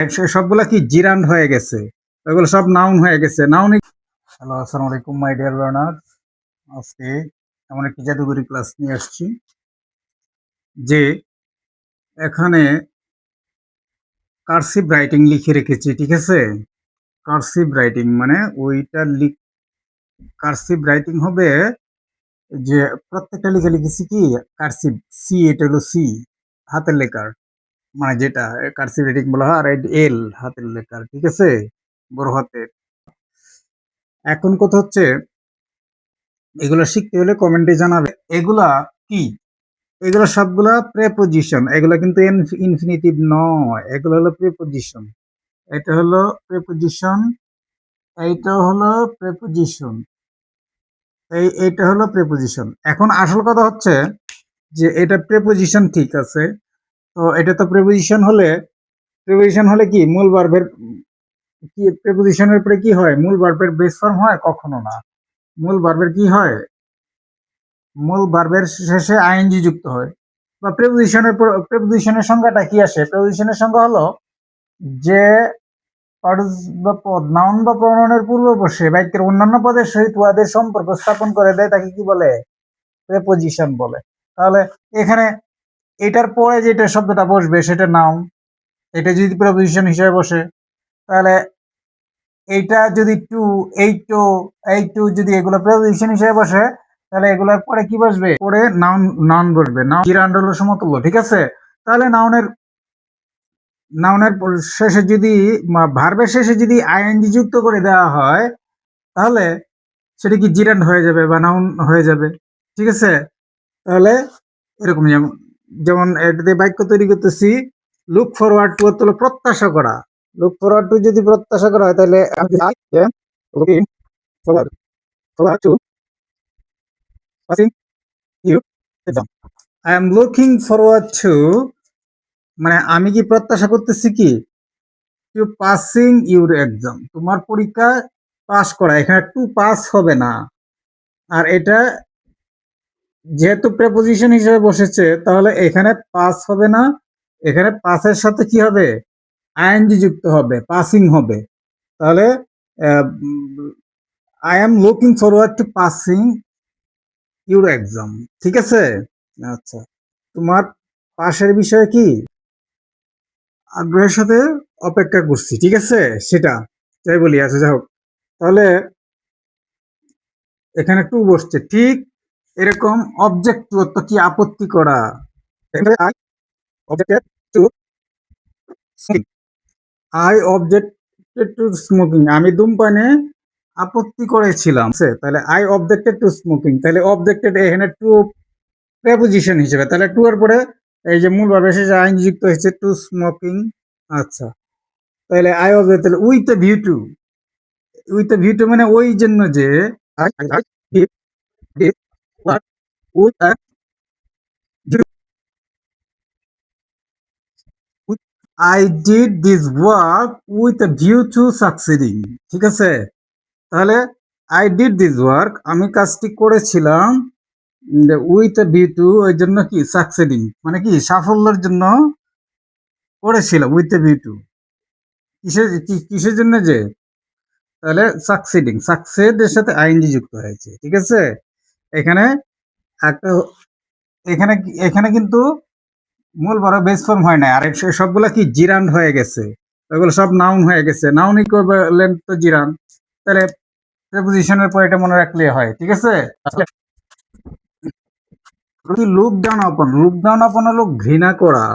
সবগুলা কি জিরান্ড হয়ে গেছে, এগুলো সব নাউন হয়ে গেছে। নাউন। হ্যালো, আসসালামু আলাইকুম মাই ডিয়ার লার্নার। আজকে এমন একটি জাদুঘরি ক্লাস নিয়ে আসছি যে এখানে কার্সিভ রাইটিং লিখে রেখেছি, ঠিক আছে? কার্সিভ রাইটিং মানে ওইটা কার্সিভ রাইটিং হবে যে প্রত্যেকটা লিখে লিখেছি কি কার্সিভ সি, এটা হলো সি হাতের লেখার, মানে যেটা কার্সিভ রাইটিং বলা হয়। আর এল হাতের লেখার, ঠিক আছে, বড় হাতের। এখন কথা হচ্ছে এগুলো শিখতে হলে কমেন্টে জানাবে এগুলা কি। এগুলো সবগুলা প্রেপোজিশন, এগুলো কিন্তু ইনফিনিটিভ নয়, এগুলো হলো প্রেপোজিশন। এটা হলো প্রেপোজিশন, এইটা হলো প্রেপোজিশন, এইটা হলো প্রেপোজিশন। এখন আসল কথা হচ্ছে যে এটা প্রেপোজিশন, ঠিক আছে। তো এটা তো প্রেপোজিশন হলে কি মূল ভার্বের কি প্রেপোজিশনের পরে কি হয়? মূল ভার্বের বেস ফর্ম হয়? কখনো না। মূল ভার্বের কি হয়? মূল ভার্বের শেষে আইএনজি যুক্ত হয়। বা প্রেপোজিশনের সংজ্ঞাটা কি আসে? প্রেপোজিশনের সংজ্ঞা হলো যে বা পদ নাউন বা প্রণয়নের পূর্ব বসে বাক্যের অন্যান্য পদের সহিত উহাদের সম্পর্ক স্থাপন করে দেয়, তাকে কি বলে? প্রেপোজিশন বলে। তাহলে এখানে এটার পরে যেটা শব্দটা বসবে সেটা নাউন, এটা যদি প্রেপোজিশন হিসেবে বসে, তাহলে এইটা যদি টু, এই টু যদি এগুলো প্রেপোজিশন হিসেবে বসে, তাহলে এগুলোর পরে কি বসবে? পরে নাউন, নাউন বসবে। নাউন জিরান্ড হলো সমতুল্য, ঠিক আছে। তাহলে নাউনের শেষে যদি ভার্বের শেষে যদি আইএনজি যুক্ত করে দেওয়া হয়, তাহলে সেটা কি জিরান্ড হয়ে যাবে বা নাউন হয়ে যাবে, ঠিক আছে। তাহলে এরকম যেমন যেমন এটাতে বাক্য তৈরি করতেছি, লুক ফরওয়ার্ড টু হলো প্রত্যাশা করা। লুক ফরওয়ার্ড টু যদি প্রত্যাশা করা হয়, তাহলে looking forward to passing your exam. I am looking forward to, মানে আমি কি প্রত্যাশা করতেছি কি টু পাসিং ইউর এক্সাম, তোমার পরীক্ষা পাস করা। এখানে টু পাস হবে না। আর এটা যেহেতু প্রেপোজিশন হিসেবে বসেছে, তাহলে এখানে পাস হবে না। এখানে পাসের সাথে কি হবে? আইএনজি যুক্ত হবে, পাসিং হবে। তাহলে I am looking forward to passing your exam, ঠিক আছে। আচ্ছা, তোমার পাশের বিষয়ে কি আগ্রহের সাথে অপেক্ষা করছি, ঠিক আছে, সেটা যাই বলি। আচ্ছা, যাই হোক, তাহলে এখানে টু বসছে, ঠিক এরকম। অবজেক্ট টু তো কি আপত্তি করা, I objected two smoking. I objected two smoking, আমি ধূমপানে আপত্তি করেছিলাম, তাহলে আই অবজেক্টেড টু স্মোকিং। তাহলে অবজেক্টেড এখানে টু প্রেপোজিশন হিসেবে, তাহলে টু এর পরে এই যে মূল ভাবে শেষে আইন যুক্ত হয়েছে, টু স্মোকিং। আচ্ছা, তাহলে আই অবজেক্ট, তাহলে with the view to, with the view to মানে ওই জন্য যে I did this work with a view to সাকসিডিং, ঠিক আছে। তাহলে আই ডিড দিস ওয়ার্ক, আমি কাজটি করেছিলাম উইথ এ ভিউ টু, ওই জন্য কি সাকসিডিং, মানে কি সাফল্যের জন্য করেছিলাম, উইথ এ ভিউ টু কিসের জন্য যে, তাহলে সাকসিডিং, সাকসেড এর সাথে আইএনজি যুক্ত হয়েছে, ঠিক আছে। এখানে একটা এখানে এখানে কিন্তু মূল বড় বেস ফর্ম হয় না। আর সবগুলা কি জিরান্ড হয়ে গেছে, ওগুলো সব নাউন হয়ে গেছে। নাউন ইকুইভ্যালেন্ট তো জিরান্ড। তাহলে প্রেপোজিশনের পর এটা মনে রাখলে হয়, ঠিক আছে। Look down upon, look down upon হলো ঘৃণা করা।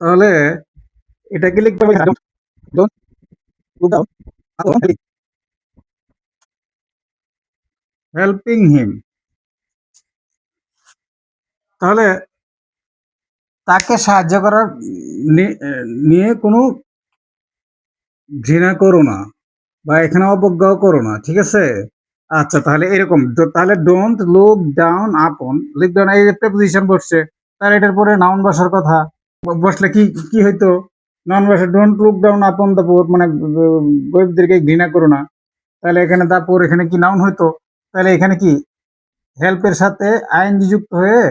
তাহলে এটা কি লিখতে হবে? Don't look down upon helping হিম। তাহলে তাকে সাহায্য করার নিয়ে কোনো ঘৃণা করো না বা এখানে অবজ্ঞাও করো না, ঠিক আছে। আচ্ছা, তাহলে এরকম, তাহলে don't look down upon, look down এই প্রেপোজিশন বসছে, তাহলে এটার পরে নাউন বসার কথা। বসলে কি কি হইতো? নাউন বসে ডোন্ট লুক ডাউন আপন দা পোর, মানে গরিবদেরকে ঘৃণা করো না। তাহলে এখানে দা পোর, এখানে কি নাউন হইতো? তাহলে এখানে কি হেল্পের সাথে আইএনজি যুক্ত হয়ে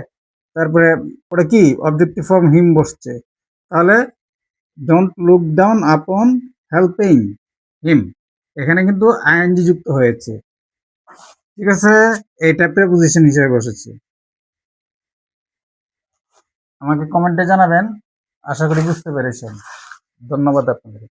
তারপরে ওটা কি অবজেক্টিভ ফর্ম হিম বসছে। তাহলে don't look down upon helping হিম, এখানে কিন্তু আইএনজি যুক্ত হয়েছে। ঠিক আছে, এটা প্রেপোজিশন হিসেবে বসেছে। আমাকে কমেন্টে জানাবেন, আশা করি বুঝতে পেরেছেন। ধন্যবাদ আপনাদের।